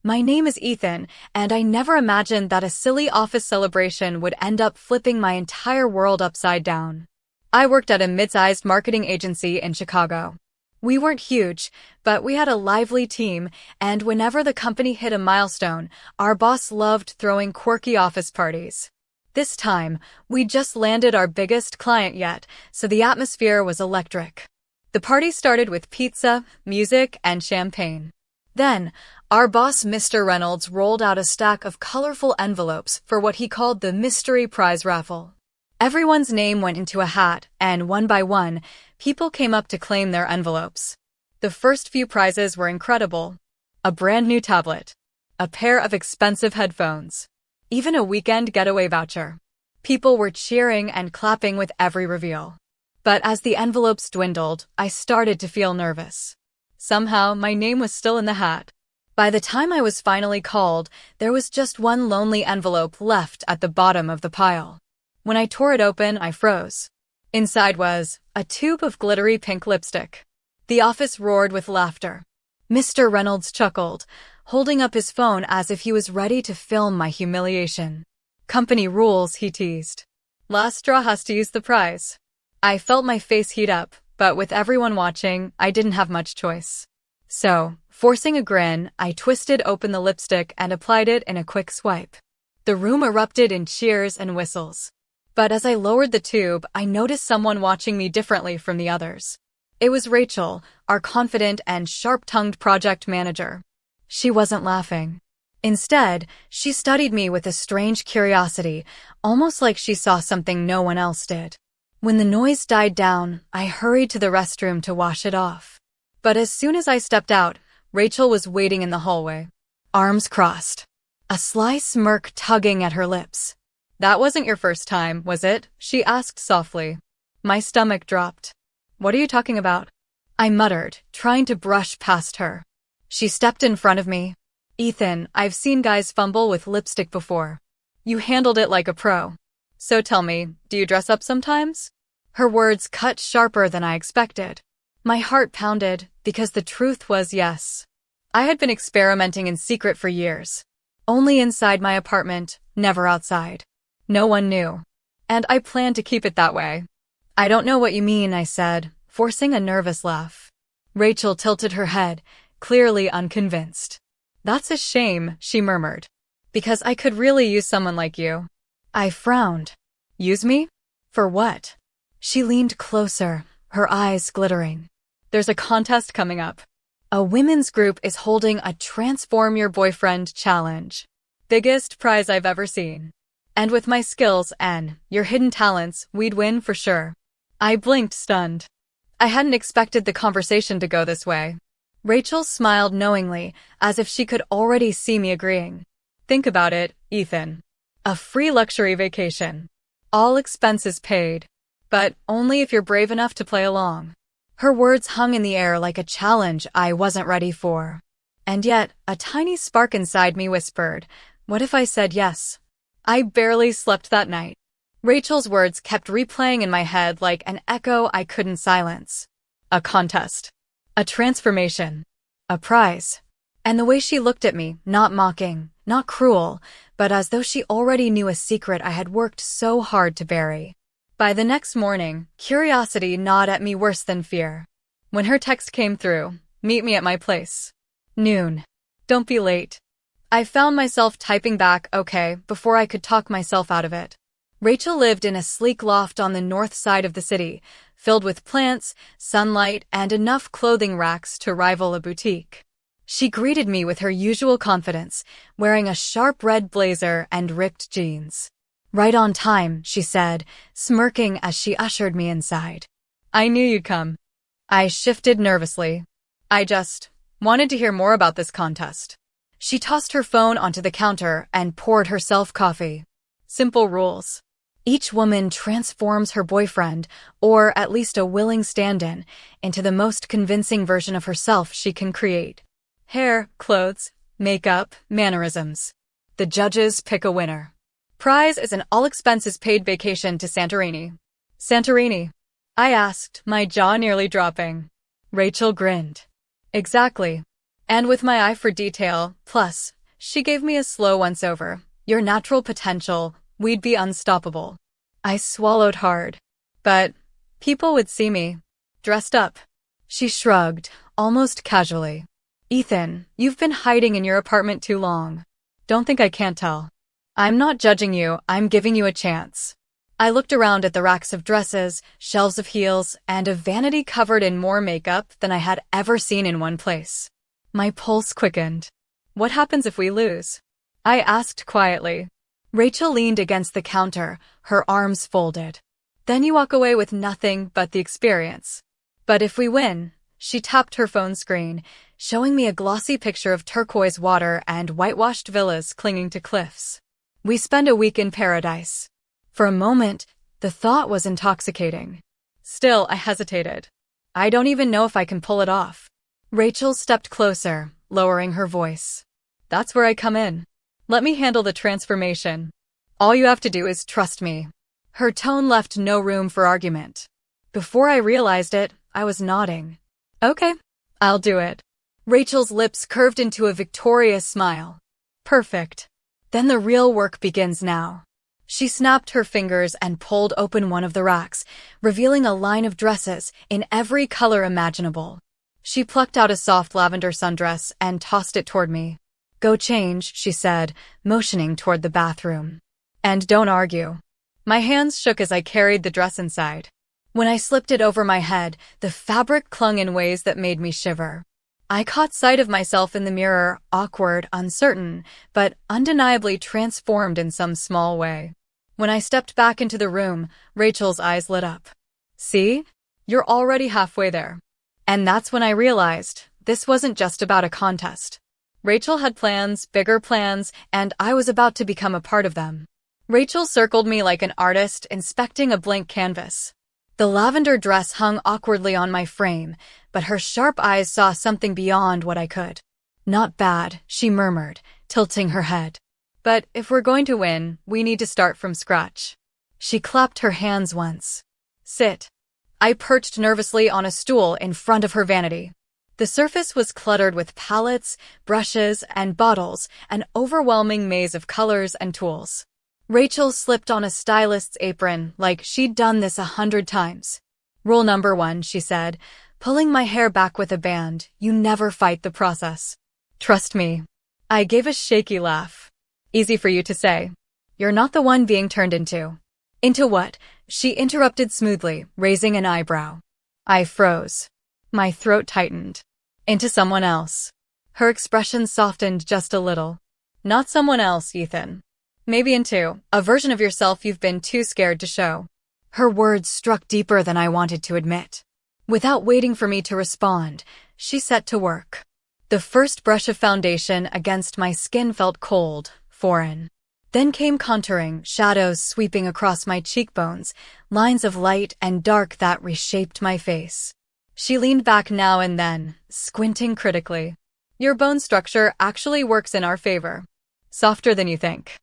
My name is Ethan, and I never imagined that a silly office celebration would end up flipping my entire world upside down. I worked at a mid-sized marketing agency in Chicago. We weren't huge, but we had a lively team, and whenever the company hit a milestone, our boss loved throwing quirky office parties. This time, we just landed our biggest client yet, so the atmosphere was electric. The party started with pizza, music, and champagne. Then, our boss Mr. Reynolds rolled out a stack of colorful envelopes for what he called the mystery prize raffle. Everyone's name went into a hat, and one by one, people came up to claim their envelopes. The first few prizes were incredible. A brand new tablet, a pair of expensive headphones, even a weekend getaway voucher. People were cheering and clapping with every reveal. But as the envelopes dwindled, I started to feel nervous. Somehow, my name was still in the hat. By the time I was finally called, there was just one lonely envelope left at the bottom of the pile. When I tore it open, I froze. Inside was a tube of glittery pink lipstick. The office roared with laughter. Mr. Reynolds chuckled, holding up his phone as if he was ready to film my humiliation. Company rules, he teased. Last straw has to use the prize. I felt my face heat up, but with everyone watching, I didn't have much choice. So, forcing a grin, I twisted open the lipstick and applied it in a quick swipe. The room erupted in cheers and whistles. But as I lowered the tube, I noticed someone watching me differently from the others. It was Rachel, our confident and sharp-tongued project manager. She wasn't laughing. Instead, she studied me with a strange curiosity, almost like she saw something no one else did. When the noise died down, I hurried to the restroom to wash it off. But as soon as I stepped out, Rachel was waiting in the hallway, arms crossed, a sly smirk tugging at her lips. That wasn't your first time, was it? She asked softly. My stomach dropped. What are you talking about? I muttered, trying to brush past her. She stepped in front of me. Ethan, I've seen guys fumble with lipstick before. You handled it like a pro. So tell me, do you dress up sometimes? Her words cut sharper than I expected. My heart pounded, because the truth was yes. I had been experimenting in secret for years. Only inside my apartment, never outside. No one knew. And I planned to keep it that way. I don't know what you mean, I said, forcing a nervous laugh. Rachel tilted her head, clearly unconvinced. That's a shame, she murmured. Because I could really use someone like you. I frowned. Use me? For what? She leaned closer, her eyes glittering. There's a contest coming up. A women's group is holding a Transform Your Boyfriend challenge. Biggest prize I've ever seen. And with my skills and your hidden talents, we'd win for sure. I blinked, stunned. I hadn't expected the conversation to go this way. Rachel smiled knowingly, as if she could already see me agreeing. Think about it, Ethan. A free luxury vacation. All expenses paid. But only if you're brave enough to play along. Her words hung in the air like a challenge I wasn't ready for. And yet, a tiny spark inside me whispered, what if I said yes? I barely slept that night. Rachel's words kept replaying in my head like an echo I couldn't silence. A contest. A transformation. A prize. And the way she looked at me, not mocking, not cruel, but as though she already knew a secret I had worked so hard to bury. By the next morning, curiosity gnawed at me worse than fear. When her text came through, meet me at my place. Noon. Don't be late. I found myself typing back okay before I could talk myself out of it. Rachel lived in a sleek loft on the north side of the city, filled with plants, sunlight, and enough clothing racks to rival a boutique. She greeted me with her usual confidence, wearing a sharp red blazer and ripped jeans. Right on time, she said, smirking as she ushered me inside. I knew you'd come. I shifted nervously. I just wanted to hear more about this contest. She tossed her phone onto the counter and poured herself coffee. Simple rules. Each woman transforms her boyfriend, or at least a willing stand-in, into the most convincing version of herself she can create. Hair, clothes, makeup, mannerisms. The judges pick a winner. Prize is an all-expenses-paid vacation to Santorini. Santorini? I asked, my jaw nearly dropping. Rachel grinned. Exactly. And with my eye for detail, plus, She gave me a slow once-over. Your natural potential, we'd be unstoppable. I swallowed hard. But people would see me. Dressed up. She shrugged, almost casually. Ethan, you've been hiding in your apartment too long. Don't think I can't tell. I'm not judging you, I'm giving you a chance. I looked around at the racks of dresses, shelves of heels, and a vanity covered in more makeup than I had ever seen in one place. My pulse quickened. What happens if we lose? I asked quietly. Rachel leaned against the counter, her arms folded. Then you walk away with nothing but the experience. But if we win, she tapped her phone screen, showing me a glossy picture of turquoise water and whitewashed villas clinging to cliffs. We spend a week in paradise. For a moment, the thought was intoxicating. Still, I hesitated. I don't even know if I can pull it off. Rachel stepped closer, lowering her voice. That's where I come in. Let me handle the transformation. All you have to do is trust me. Her tone left no room for argument. Before I realized it, I was nodding. Okay, I'll do it. Rachel's lips curved into a victorious smile. Perfect. Then the real work begins now. She snapped her fingers and pulled open one of the racks, revealing a line of dresses in every color imaginable. She plucked out a soft lavender sundress and tossed it toward me. Go change, she said, motioning toward the bathroom. And don't argue. My hands shook as I carried the dress inside. When I slipped it over my head, the fabric clung in ways that made me shiver. I caught sight of myself in the mirror, awkward, uncertain, but undeniably transformed in some small way. When I stepped back into the room, Rachel's eyes lit up. See? You're already halfway there. And that's when I realized this wasn't just about a contest. Rachel had plans, bigger plans, and I was about to become a part of them. Rachel circled me like an artist inspecting a blank canvas. The lavender dress hung awkwardly on my frame, but her sharp eyes saw something beyond what I could. Not bad, she murmured, tilting her head. But if we're going to win, we need to start from scratch. She clapped her hands once. Sit. I perched nervously on a stool in front of her vanity. The surface was cluttered with palettes, brushes, and bottles, an overwhelming maze of colors and tools. Rachel slipped on a stylist's apron like she'd done this 100 times. Rule number 1, she said, pulling my hair back with a band, you never fight the process. Trust me. I gave a shaky laugh. Easy for you to say. You're not the one being turned into. Into what? She interrupted smoothly, raising an eyebrow. I froze. My throat tightened. Into someone else. Her expression softened just a little. Not someone else, Ethan. Maybe into a version of yourself you've been too scared to show. Her words struck deeper than I wanted to admit. Without waiting for me to respond, she set to work. The first brush of foundation against my skin felt cold, foreign. Then came contouring, shadows sweeping across my cheekbones, lines of light and dark that reshaped my face. She leaned back now and then, squinting critically. Your bone structure actually works in our favor. Softer than you think.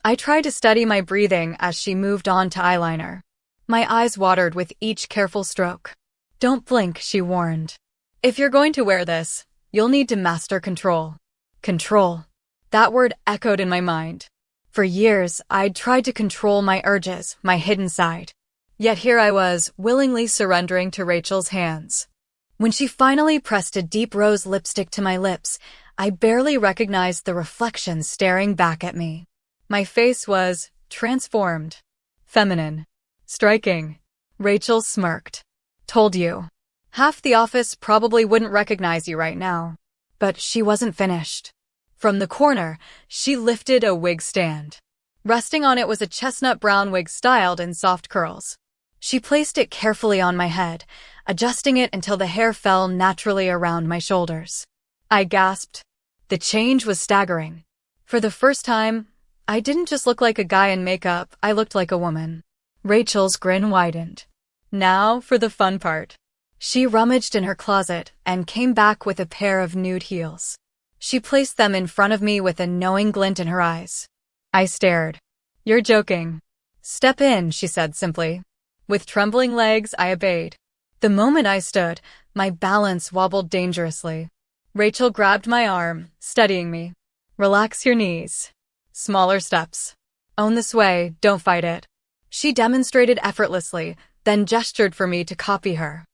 I tried to steady my breathing as she moved on to eyeliner. My eyes watered with each careful stroke. Don't blink, she warned. If you're going to wear this, you'll need to master control. Control. That word echoed in my mind. For years, I'd tried to control my urges, my hidden side. Yet here I was, willingly surrendering to Rachel's hands. When she finally pressed a deep rose lipstick to my lips, I barely recognized the reflection staring back at me. My face was transformed. Feminine. Striking. Rachel smirked. Told you. Half the office probably wouldn't recognize you right now. But she wasn't finished. From the corner, she lifted a wig stand. Resting on it was a chestnut brown wig styled in soft curls. She placed it carefully on my head, adjusting it until the hair fell naturally around my shoulders. I gasped. The change was staggering. For the first time, I didn't just look like a guy in makeup, I looked like a woman. Rachel's grin widened. Now for the fun part. She rummaged in her closet and came back with a pair of nude heels. She placed them in front of me with a knowing glint in her eyes. I stared. You're joking. Step in, she said simply. With trembling legs, I obeyed. The moment I stood, my balance wobbled dangerously. Rachel grabbed my arm, steadying me. Relax your knees. Smaller steps. Own the sway, don't fight it. She demonstrated effortlessly, then gestured for me to copy her.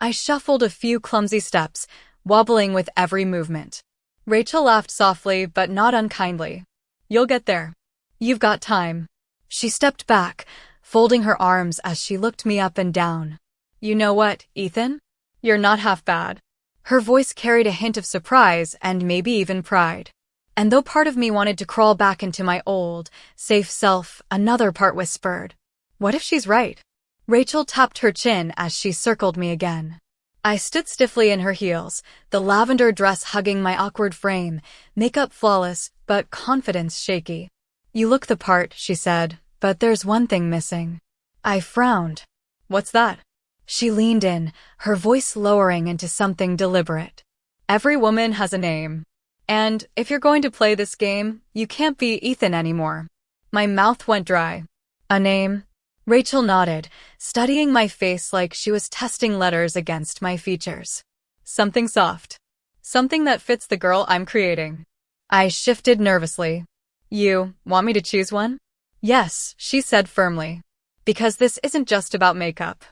I shuffled a few clumsy steps, wobbling with every movement. Rachel laughed softly but not unkindly. You'll get there. You've got time. She stepped back, folding her arms as she looked me up and down. You know what, Ethan? You're not half bad. Her voice carried a hint of surprise and maybe even pride. And though part of me wanted to crawl back into my old, safe self, another part whispered, what if she's right? Rachel tapped her chin as she circled me again. I stood stiffly in her heels, the lavender dress hugging my awkward frame, makeup flawless, but confidence shaky. You look the part, she said, but there's one thing missing. I frowned. What's that? She leaned in, her voice lowering into something deliberate. Every woman has a name. And if you're going to play this game, you can't be Ethan anymore. My mouth went dry. A name? Rachel nodded, studying my face like she was testing letters against my features. Something soft. Something that fits the girl I'm creating. I shifted nervously. You want me to choose one? Yes, she said firmly. Because this isn't just about makeup.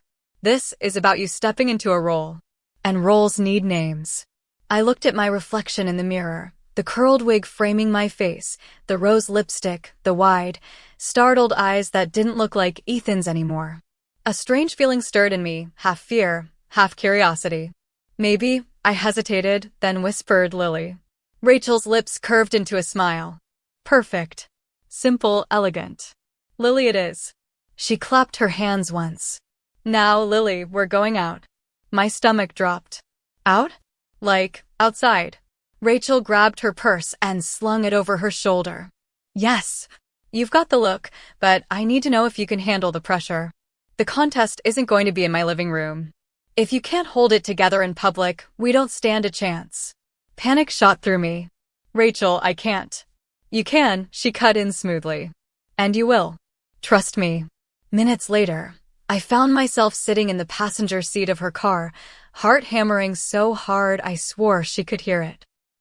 This is about you stepping into a role. And roles need names. I looked at my reflection in the mirror, the curled wig framing my face, the rose lipstick, the wide, startled eyes that didn't look like Ethan's anymore. A strange feeling stirred in me, half fear, half curiosity. Maybe, I hesitated, then whispered Lily. Rachel's lips curved into a smile. Perfect. Simple, elegant. Lily it is. She clapped her hands once. Now, Lily, we're going out. My stomach dropped. Out? Like, outside. Rachel grabbed her purse and slung it over her shoulder. Yes, you've got the look, but I need to know if you can handle the pressure. The contest isn't going to be in my living room. If you can't hold it together in public, we don't stand a chance. Panic shot through me. Rachel, I can't. You can, she cut in smoothly. And you will. Trust me. Minutes later, I found myself sitting in the passenger seat of her car, heart hammering so hard I swore she could hear it.